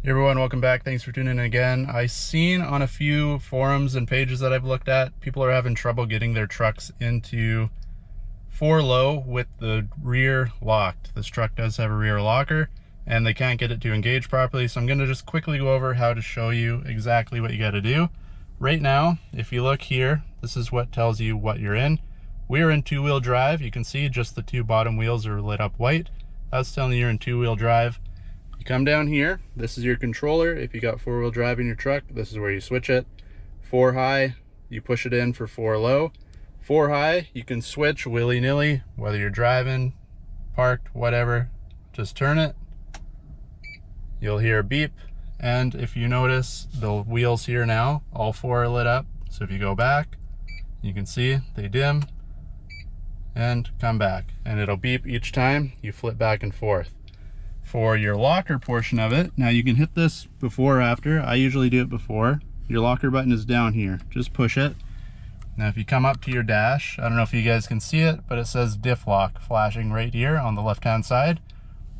Hey everyone, welcome back. Thanks for tuning in again. I've seen on a few forums and pages that I've looked at, people are having trouble getting their trucks into 4 low with the rear locked. This truck does have a rear locker and they can't get it to engage properly. So I'm going to just quickly go over how to show you exactly what you got to do. Right now, if you look here, this is what tells you what you're in. We're in 2-wheel drive. You can see just the 2 bottom wheels are lit up white. That's telling you you're in 2-wheel drive. You come down here, this is your controller. If you got 4-wheel drive in your truck, this is where you switch it. 4 high, you push it in for 4 low. 4 high, you can switch willy-nilly, whether you're driving, parked, whatever. Just turn it. You'll hear a beep. And if you notice, the wheels here now, all 4 are lit up. So if you go back, you can see they dim and come back. And it'll beep each time you flip back and forth. For your locker portion of it, now you can hit this before or after. I usually do it before. Your locker button is down here. Just push it. Now if you come up to your dash, I don't know if you guys can see it, but it says Diff lock flashing right here on the left hand side.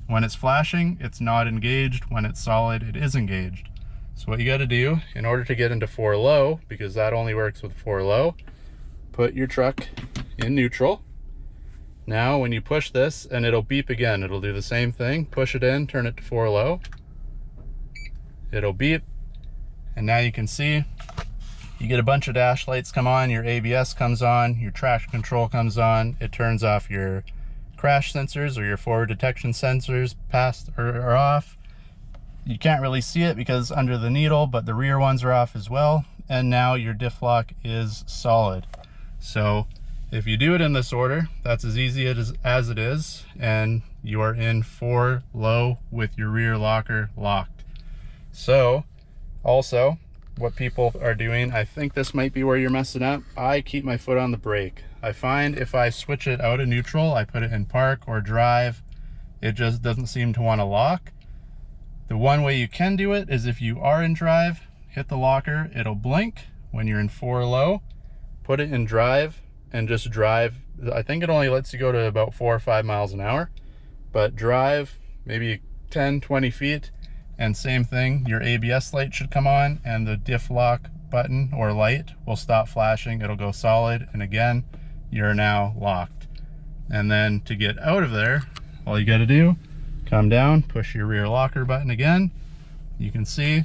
When it's flashing, it's not engaged. When it's solid, it is engaged. So what you got to do in order to get into 4 low, because that only works with 4 low, put your truck in neutral. Now when you push this, and it'll beep again, it'll do the same thing. Push it in, turn it to 4 low. It'll beep, and now you can see you get a bunch of dash lights come on, your ABS comes on, your traction control comes on, it turns off your crash sensors or your forward detection sensors past or off. You can't really see it because under the needle, but the rear ones are off as well. And now your diff lock is solid. So if you do it in this order, that's as easy as it is, and you are in 4 low with your rear locker locked. So also what people are doing, I think this might be where you're messing up. I keep my foot on the brake. I find if I switch it out of neutral, I put it in park or drive, it just doesn't seem to want to lock. The one way you can do it is if you are in drive, hit the locker, it'll blink. When you're in 4 low, put it in drive and just drive. I think it only lets you go to about 4 or 5 miles an hour, but drive maybe 10-20 feet, and same thing, your ABS light should come on and the diff lock button or light will stop flashing. It'll go solid, and again, you're now locked. And then to get out of there, all you got to do, come down, push your rear locker button again. You can see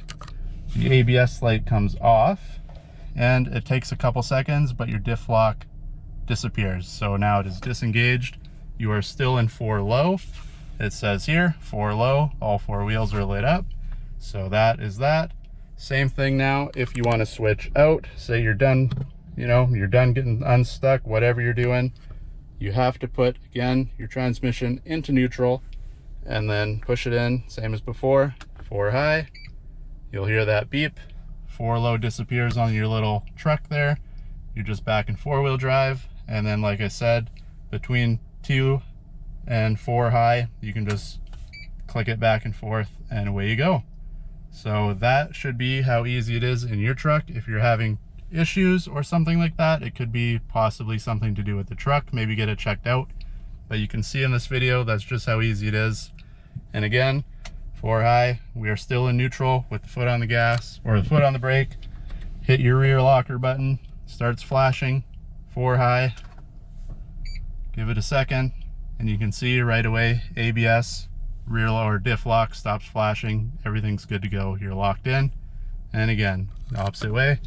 the ABS light comes off, and it takes a couple seconds, but your diff lock disappears. So now it is disengaged. You are still in 4 low. It says here 4 low, all 4 wheels are lit up. So that is that. Same thing now if you want to switch out, say you're done, you're done getting unstuck, whatever you're doing, you have to put again your transmission into neutral and then push it in, same as before. 4 high, you'll hear that beep. 4 low disappears on your little truck there. You're just back in 4-wheel drive. And then, like I said, between 2 and 4 high, you can just click it back and forth and away you go. So that should be how easy it is in your truck. If you're having issues or something like that, it could be possibly something to do with the truck. Maybe get it checked out. But you can see in this video, that's just how easy it is. And again, 4 high, we are still in neutral with the foot on the gas or the foot on the brake. Hit your rear locker button, starts flashing. 4 high, give it a second, and you can see right away ABS, rear or diff lock stops flashing. Everything's good to go. You're locked in. And again, the opposite way,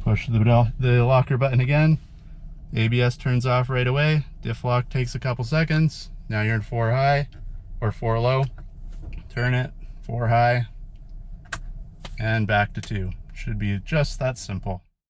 push the locker button again. ABS turns off right away. Diff lock takes a couple seconds. Now you're in 4 high or 4 low. Turn it, 4 high, and back to 2. Should be just that simple.